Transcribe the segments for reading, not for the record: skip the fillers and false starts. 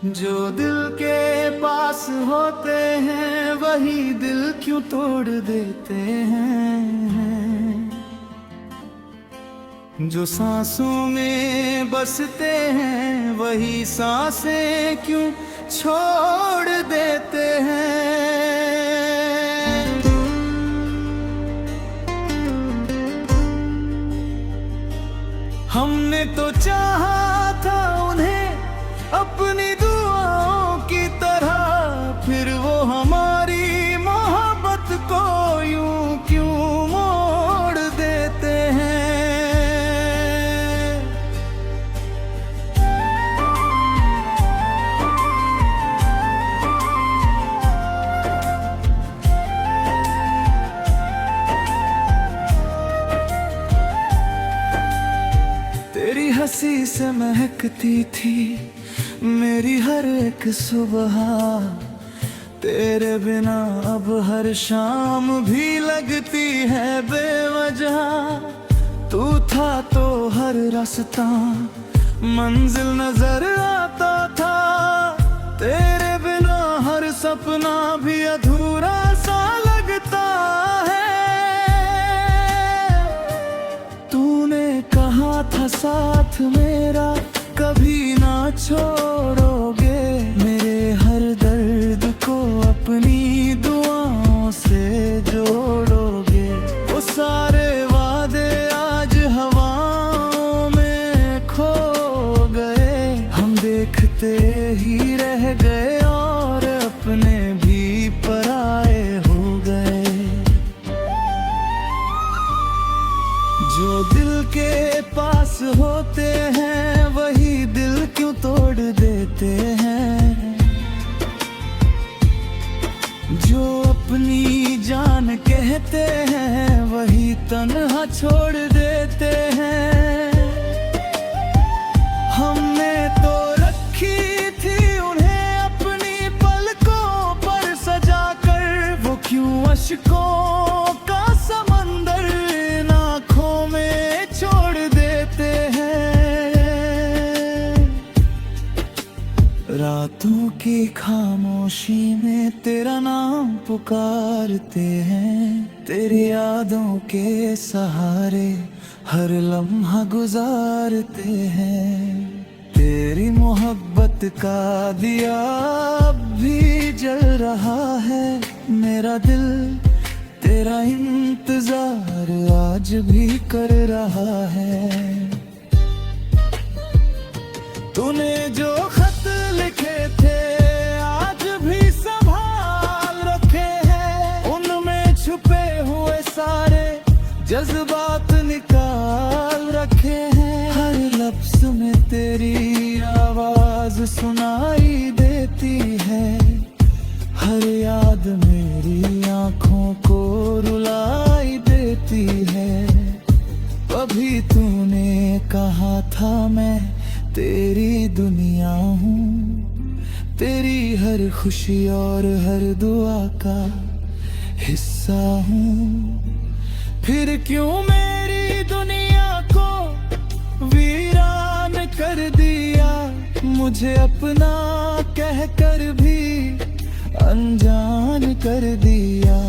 जो दिल के पास होते हैं वही दिल क्यों तोड़ देते हैं। जो सांसों में बसते हैं वही सांसें क्यों छोड़ देते हैं। हमने तो चाहा था उन्हें अपनी दुआओं की तरह, फिर वो हमारी मोहब्बत को यूं क्यों मोड़ देते हैं। तेरी हंसी से महकती थी मेरी हर एक सुबह, तेरे बिना अब हर शाम भी लगती है बेवजह। तू था तो हर रास्ता मंजिल नजर आता था, तेरे बिना हर सपना भी अधूरा सा लगता है। तूने कहा था साथ मेरा कभी ना छोड़ोगे, मेरे हर दर्द को अपनी दुआओं से जोड़ोगे। वो सारे वादे आज हवाओं में खो गए, हम देखते ही रह गए और अपने भी पराए हो गए। जो दिल के पास होते हैं वही दिल क्यों तोड़ देते हैं। जो अपनी जान कहते हैं वही तन्हा छोड़ देते हैं। हमने तो रखी थी उन्हें अपनी पलकों पर सजा कर, वो क्यों अश्कों का समंदर आँखों में छोड़ देते हैं। रातों की खामोशी में तेरा नाम पुकारते हैं, तेरी यादों के सहारे हर लम्हा गुजारते हैं। तेरी मोहब्बत का दिया अब भी जल रहा है, मेरा दिल तेरा इंतजार आज भी कर रहा है। तूने जो खत लिखे थे आज भी संभाल रखे हैं, उनमें छुपे हुए सारे जज्बात निकाल रखे हैं। हर लफ्ज में तेरी आवाज सुनाई देती है, हर याद मेरी आँखों को रुलाई देती है। अभी तूने कहा था मैं तेरी दुनिया हूँ, तेरी हर खुशी और हर दुआ का हिस्सा हूँ। फिर क्यों मेरी दुनिया को वीरान कर दिया, मुझे अपना कहकर भी अनजान कर दिया।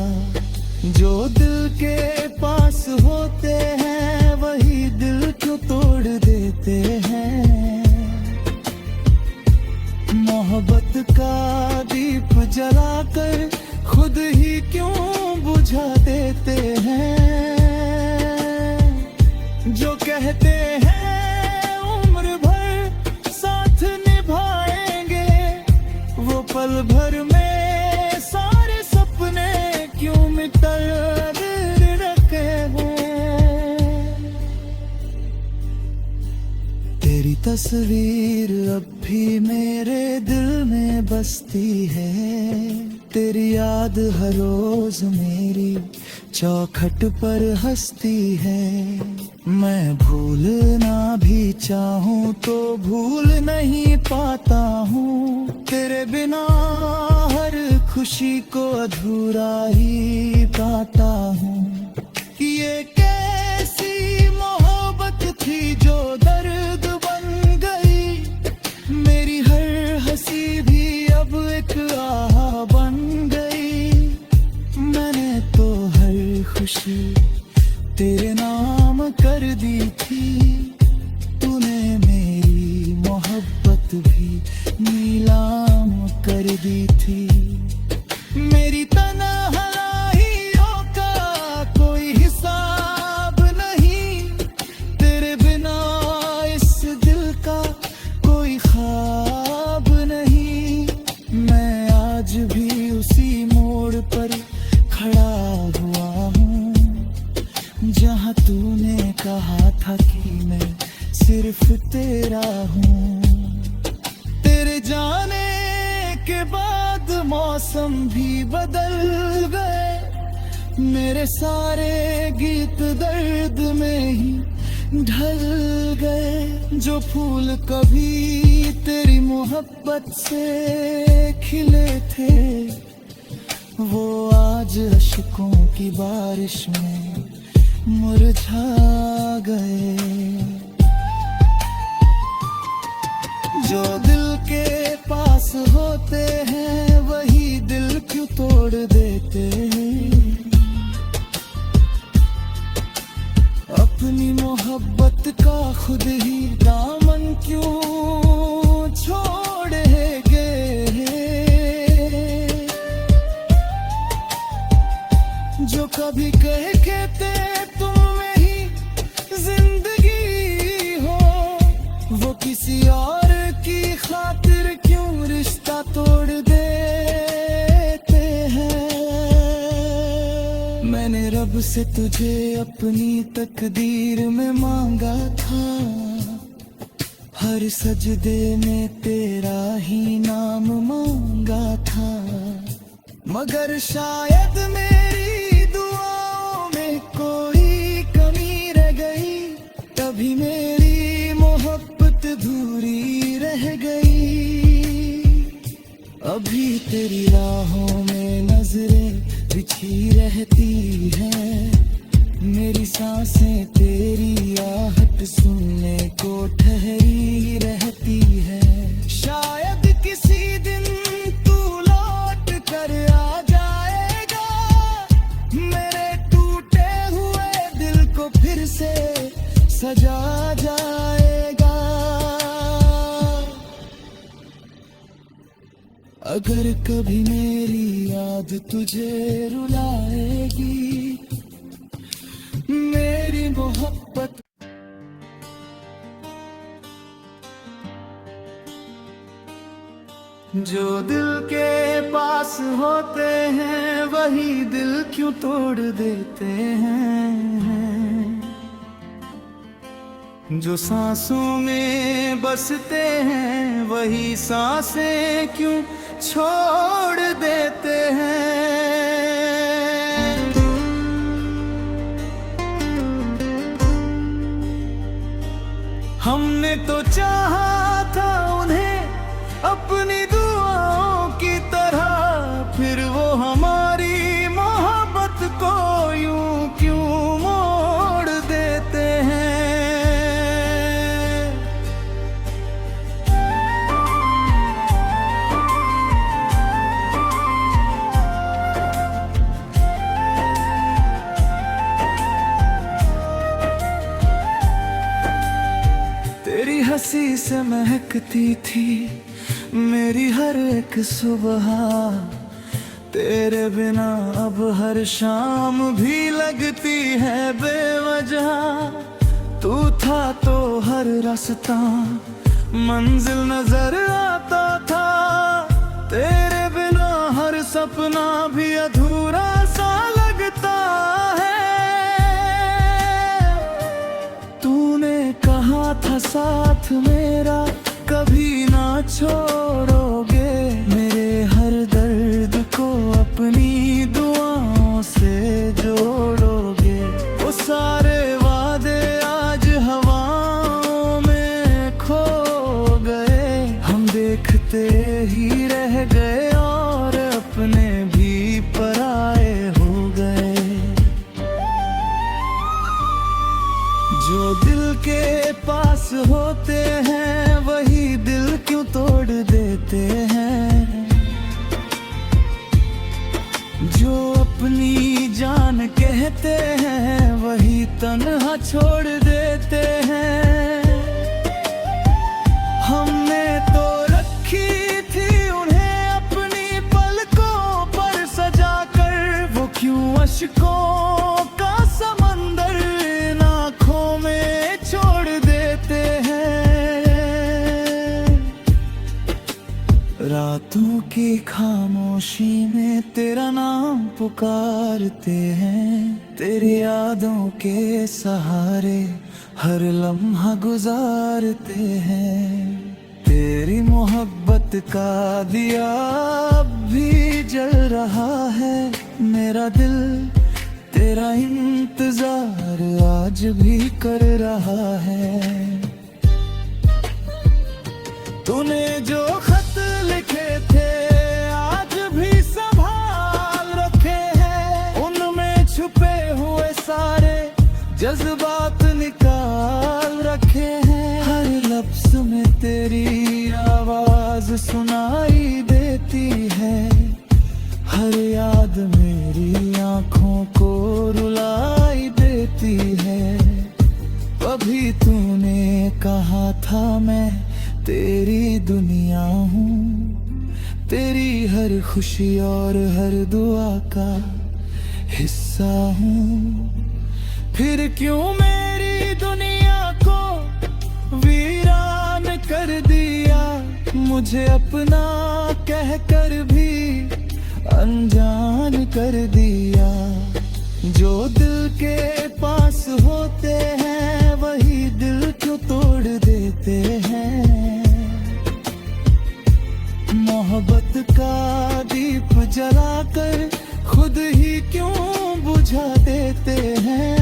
जो दिल के पास होते हैं वही दिल क्यों तोड़ देते हैं। मोहब्बत का दीप जलाकर खुद ही क्यों बुझा देते हैं। जो कहते हैं उम्र भर साथ निभाएंगे, वो पल भर में सारे सपने क्यों मिटल रखे हैं। तेरी तस्वीर अब भी मेरे दिल में बसती है, तेरी याद हर रोज मेरी चौखट पर हंसती है। मैं भूलना भी चाहूँ तो भूल नहीं पाता हूँ, तेरे बिना हर खुशी को अधूरा ही पाता हूँ। ये कैसी मोहब्बत थी जो दर्द बन गई, मेरी हर हंसी दी थी, तूने मेरी मोहब्बत भी नीलाम कर दी थी। मेरी तन्हाइयों का कोई हिसाब नहीं, तेरे बिना इस दिल का कोई ख्वाब नहीं। मैं आज भी उसी मोड़ पर खड़ा हुआ हूँ, जहाँ तूने कहा था कि मैं सिर्फ तेरा हूँ। तेरे जाने के बाद मौसम भी बदल गए, मेरे सारे गीत दर्द में ही ढल गए। जो फूल कभी तेरी मोहब्बत से खिले थे, वो आज अश्कों की बारिश में मुरझा गए। जो दिल के पास होते हैं वही दिल क्यों तोड़ देते हैं। अपनी मोहब्बत का खुद ही दामन क्यों छोड़ेंगे। जो कभी कह के तुम में ही जिंदगी हो, वो किसी और की खातिर क्यों रिश्ता तोड़ देते हैं। मैंने रब से तुझे अपनी तकदीर में मांगा था, हर सजदे में तेरा ही नाम मांगा था। मगर शायद मेरी दुआओं में कोई कमी रह गई, तभी मेरी मोहब्बत अधूरी रह गई। अभी तेरी राहों में नजरें बिछी रहती हैं, मेरी सांसें तेरी आहट सुनने को ठहरी रहती है। शायद किसी दिन तू लौट कर आ जाएगा, मेरे टूटे हुए दिल को फिर से सजा जाएगा। अगर कभी मेरी याद तुझे रुलाएगी, मेरी मोहब्बत जो दिल के पास होते हैं वही दिल क्यों तोड़ देते हैं। जो सांसों में बसते हैं वही सांसें क्यों छोड़ देते हैं। हमने तो चाहा था उन्हें अपनी दुआओं की तरह, फिर वो हमारी मोहब्बत को यूं क्यों मोड़ देते हैं। तेरी हंसी से महकती थी मेरी हर एक सुबह, तेरे बिना अब हर शाम भी लगती है बेवजह। तू था तो हर रास्ता मंजिल नजर आता था, तेरे बिना हर सपना भी अधूरा सा लगता है। तूने कहा था साथ मेरा कभी ना छोड़ोगे, मेरे हर दर्द को अपनी दुआओं से जोड़ोगे। वो सारे वादे आज हवाओं में खो गए, हम देखते ही रह गए और अपने भी पराए हो गए। जो दिल के पास होते हैं वही दिल क्यों तोड़ देते हैं। जो अपनी जान कहते हैं वही तन्हा छोड़ देते हैं। हमने तो रखी थी उन्हें अपनी पलकों पर सजा कर, वो क्यों अश्कों का समंदर इन आँखों में छोड़ देते हैं। रातों की खामोशी में तेरा नाम पुकारते हैं, तेरी यादों के सहारे हर लम्हा गुजारते हैं। तेरी मोहब्बत का दिया अब भी जल रहा है, मेरा दिल तेरा इंतजार आज भी कर रहा है। तूने जो खत लिखे थे आज भी संभाल रखे हैं, उनमें छुपे हुए सारे जज्बात निकाल रखे हैं। हर लफ्ज़ में तेरी आवाज सुनाई देती है, हर याद मेरी आँखों को रुलाई देती है। कभी तूने कहा था मैं तेरी दुनिया हूँ, तेरी हर खुशी और हर दुआ का हिस्सा हूँ। फिर क्यों मेरी दुनिया को वीरान कर दिया, मुझे अपना कहकर भी अनजान कर दिया। जो दिल के पास होते हैं वही दिल क्यों तोड़ देते हैं। मोहब्बत का दीप जलाकर खुद ही क्यों बुझा देते हैं।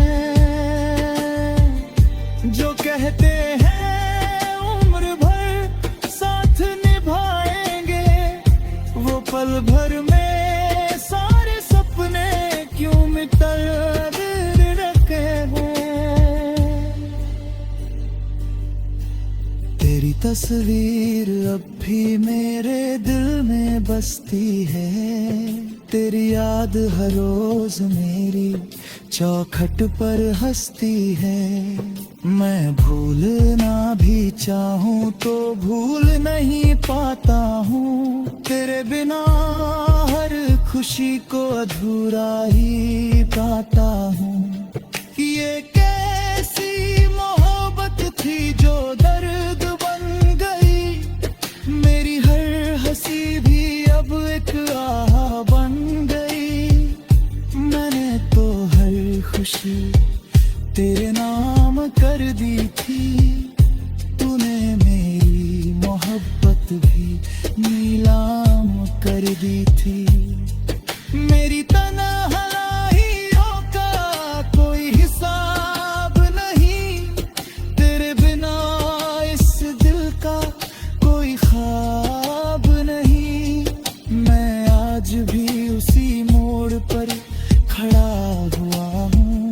जो कहते हैं उम्र भर साथ निभाएंगे, वो पल भर में सारे सपने क्यों मिटल रखे हैं। तेरी तस्वीर अब भी मेरे दिल में बसती है, तेरी याद हर रोज मेरी चौखट पर हंसती है। मैं भूलना भी चाहूँ तो भूल नहीं पाता हूँ, तेरे बिना हर खुशी को अधूरा ही पाता हूँ। ये कैसी मोहब्बत थी जो दर्द बन गई, मेरी हर हंसी भी अब एक आह बन गई। मैंने तो हर खुशी तेरे नाम कर दी थी, तूने मेरी मोहब्बत भी नीलाम कर दी थी। मेरी तन्हाइयों का कोई हिसाब नहीं, तेरे बिना इस दिल का कोई ख्वाब नहीं। मैं आज भी उसी मोड़ पर खड़ा हुआ हूँ,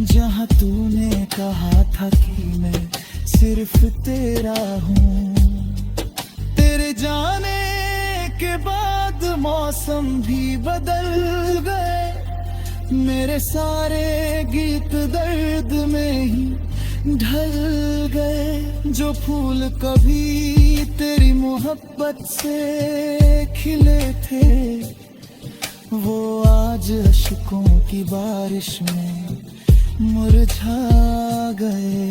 जहाँ तूने कहा था कि मैं सिर्फ तेरा हूँ। तेरे जाने के बाद मौसम भी बदल गए, मेरे सारे गीत दर्द में ही ढल गए। जो फूल कभी तेरी मोहब्बत से खिले थे, वो आज अश्कों की बारिश में मुरझा गए।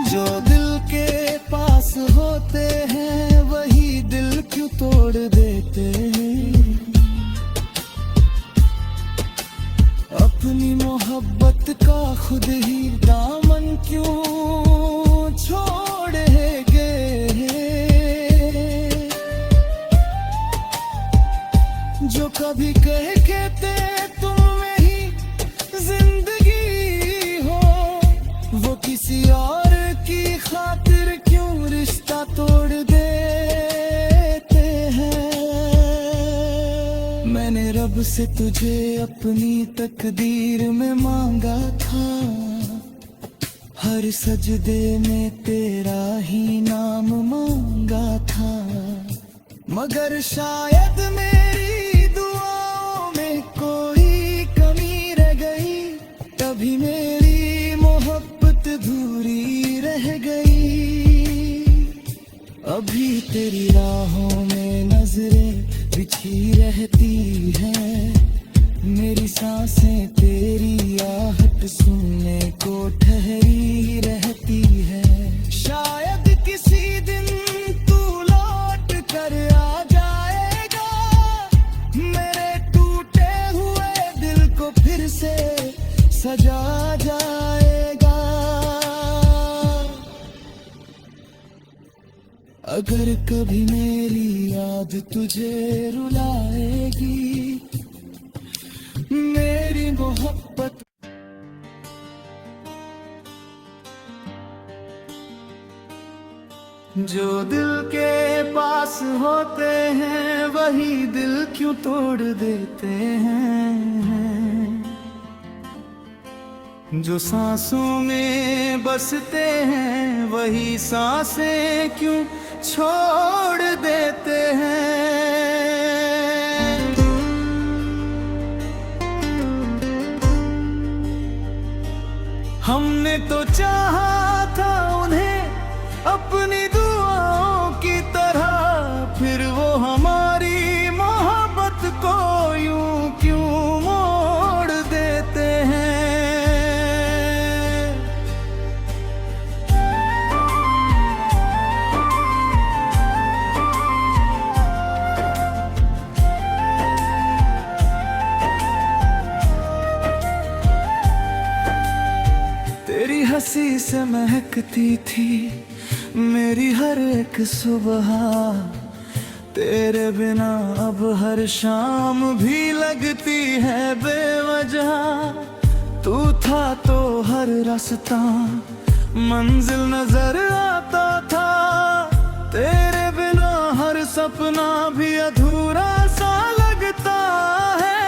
जो दिल के पास होते हैं वही दिल क्यों तोड़ देते हैं। अपनी मोहब्बत का खुद ही दामन क्यों छोड़ेंगे। जो कभी कह के तुम में ही जिंदगी हो, वो किसी और की खातिर क्यों रिश्ता तोड़ देते हैं। मैंने रब से तुझे अपनी तकदीर में मांगा था, हर सजदे में तेरा ही नाम मांगा था। मगर शायद मेरी दुआओं में कोई कमी रह गई, तभी मेरी मोहब्बत अधूरी रह गई। अभी तेरी राहों में नजरें बिछी रहती हैं, मेरी सांसें तेरी आहट सुनने को ठहरी रहती है। शायद किसी दिन तू लौट कर आ जाएगा, मेरे टूटे हुए दिल को फिर से सजा जाएगा। अगर कभी मेरी याद तुझे रुलाएगी, मेरी मोहब्बत जो दिल के पास होते हैं वही दिल क्यों तोड़ देते हैं। जो सांसों में बसते हैं वही सांसें क्यों छोड़ देते हैं। हमने तो चाहा था उन्हें अपनी दुआओं की तरह, फिर वो हमारी मोहब्बत को यूं क्यों मोड़ देते हैं। तेरी हंसी से महकती थी मेरी हर एक सुबह, तेरे बिना अब हर शाम भी लगती है बेवजह। तू था तो हर रास्ता मंजिल नजर आता था, तेरे बिना हर सपना भी अधूरा सा लगता है।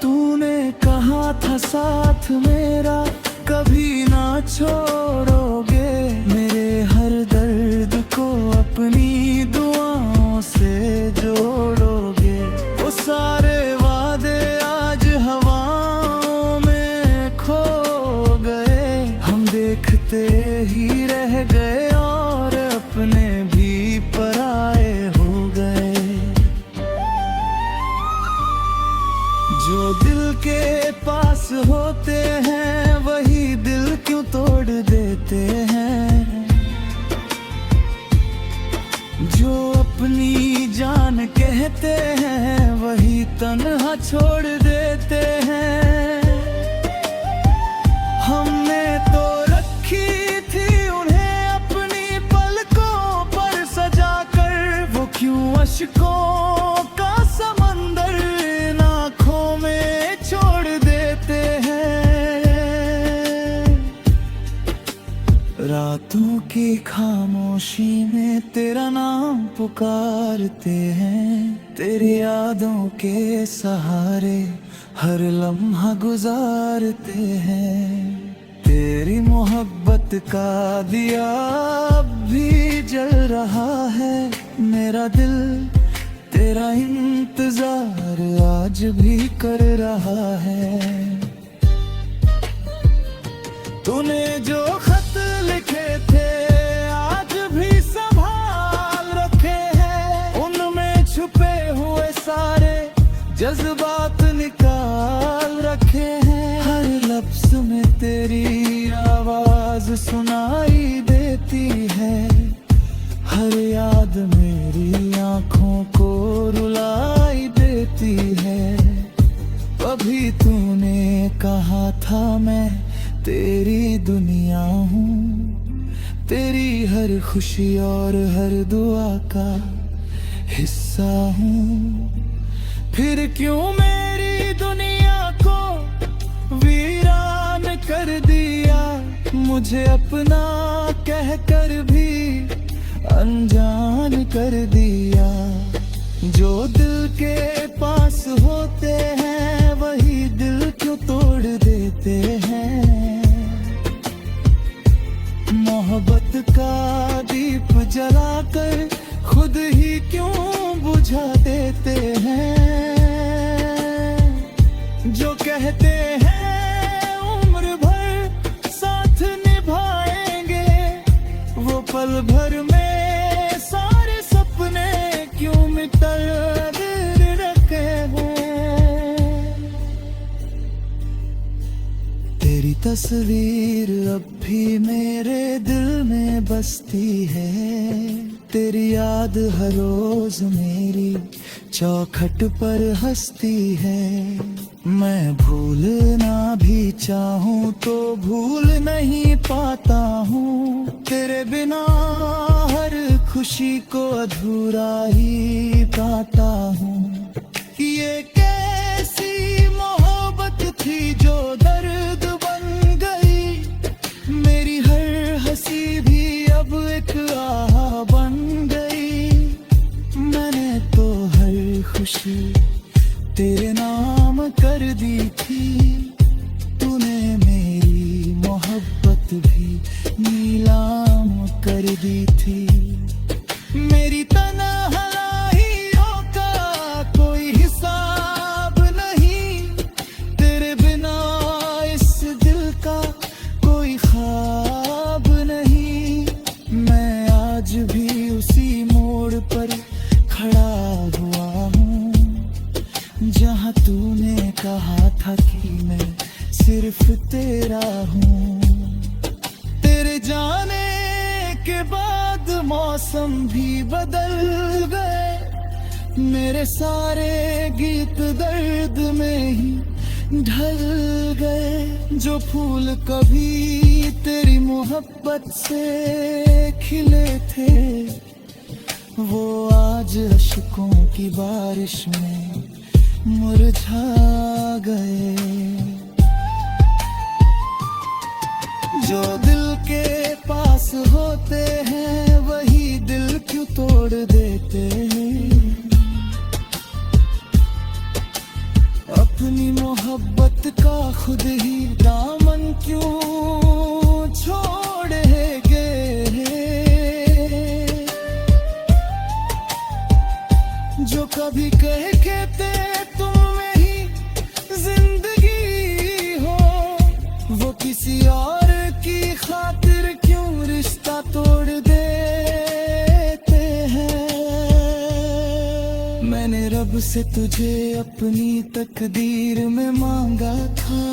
तूने कहा था साथ मेरा कभी ना छोड़ोगे, मेरे हर दर्द को अपनी दुआओं से जोड़ोगे। वो सारे वादे आज हवाओं में खो गए, हम देखते ही रह गए और अपने भी पराए हो गए। जो दिल के पास होते हैं वही दिल क्यों तोड़ देते हैं। जो अपनी जान कहते हैं वही तन्हा छोड़ देते हैं। हमने तो रखी थी उन्हें अपनी पलकों पर सजा कर, वो क्यों अश्कों का समंदर आँखों में छोड़ देते हैं। रातों की खामोशी में तेरा नाम पुकारते हैं, तेरी यादों के सहारे हर लम्हा गुजारते हैं। तेरी मोहब्बत का दिया अब भी जल रहा है, मेरा दिल तेरा इंतजार आज भी कर रहा है। तूने जो खत लिखे थे आज भी संभाल रखे हैं, उनमें छुपे हुए सारे जज्बात निकाल रखे हैं। हर लफ्ज में तेरी आवाज सुनाई देती है, हर याद मेरी आँखों को रुलाई देती है। अभी तूने कहा था मैं तेरी दुनिया हूँ, तेरी हर खुशी और हर दुआ का हिस्सा हूँ। फिर क्यों मेरी दुनिया को वीरान कर दिया, मुझे अपना कहकर भी अनजान कर दिया। जो दिल के पास होते हैं वही दिल क्यों तोड़ देते हैं। मोहब्बत का दीप जलाकर कहते हैं उम्र भर साथ निभाएंगे, वो पल भर में सारे सपने क्यों मिटल रखे हैं। तेरी तस्वीर अब भी मेरे दिल में बसती है, तेरी याद हर रोज मेरी चौखट पर हंसती है। मैं भूलना भी चाहूँ तो भूल नहीं पाता हूँ, तेरे बिना हर खुशी को अधूरा ही पाता हूँ। ये कैसी मोहब्बत थी जो दर्द बन गई, मेरी हर हंसी भी अब एक आह बन गई। मैंने तो हर खुशी तेरे नाम कर दी थी, तूने मेरी मोहब्बत भी नीलाम कर दी थी। मेरी तन्हाइयों का कोई हिसाब नहीं, तेरे बिना इस दिल का कोई ख्वाब नहीं। मैं आज भी उसी मोड़ पर खड़ा हुआ हूँ, जहाँ तूने कहा था कि मैं सिर्फ तेरा हूँ। तेरे जाने के बाद मौसम भी बदल गए, मेरे सारे गीत दर्द में ही ढल गए। जो फूल कभी तेरी मोहब्बत से खिले थे, वो आज अश्कों की बारिश में मुरझा गए। जो दिल के पास होते हैं वही दिल क्यों तोड़ देते हैं। अपनी मोहब्बत का खुद ही दामन क्यों छोड़ेंगे। जो कभी कह के तुम मेरी जिंदगी हो, वो किसी और की खातिर क्यों रिश्ता तोड़ देते हैं। मैंने रब से तुझे अपनी तकदीर में मांगा था,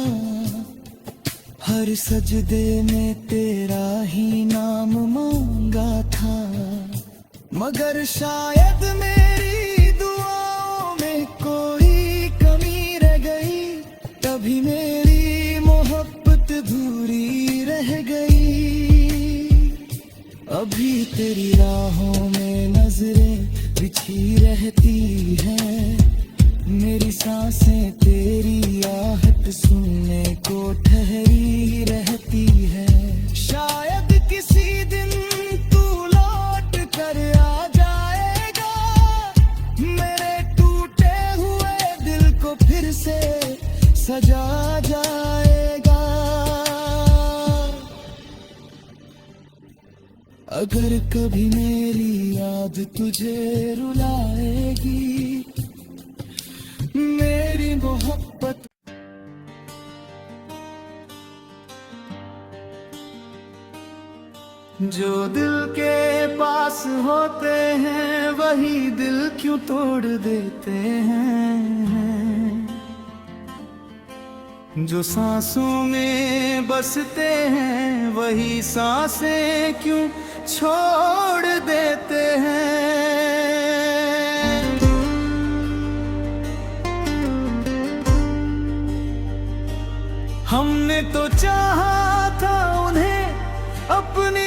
हर सजदे में तेरा ही नाम मांगा था। मगर शायद मेरी दुआओं में कोई कमी रह गई, तभी मेरी मोहब्बत अधूरी रह गई। अभी तेरी राहों में नजरें बिछी रहती हैं, मेरी सांसें तेरी आहट सुनने को ठहरी रहती है। शायद किसी दिन तू लौट कर आ जाएगा, मेरे टूटे हुए दिल को फिर से सजा जाएगा। अगर कभी मेरी याद तुझे रुलाएगी, मेरी मोहब्बत जो दिल के पास होते हैं वही दिल क्यों तोड़ देते हैं। जो सांसों में बसते हैं वही सांसें क्यों छोड़ देते हैं। हमने तो चाहा था उन्हें अपनी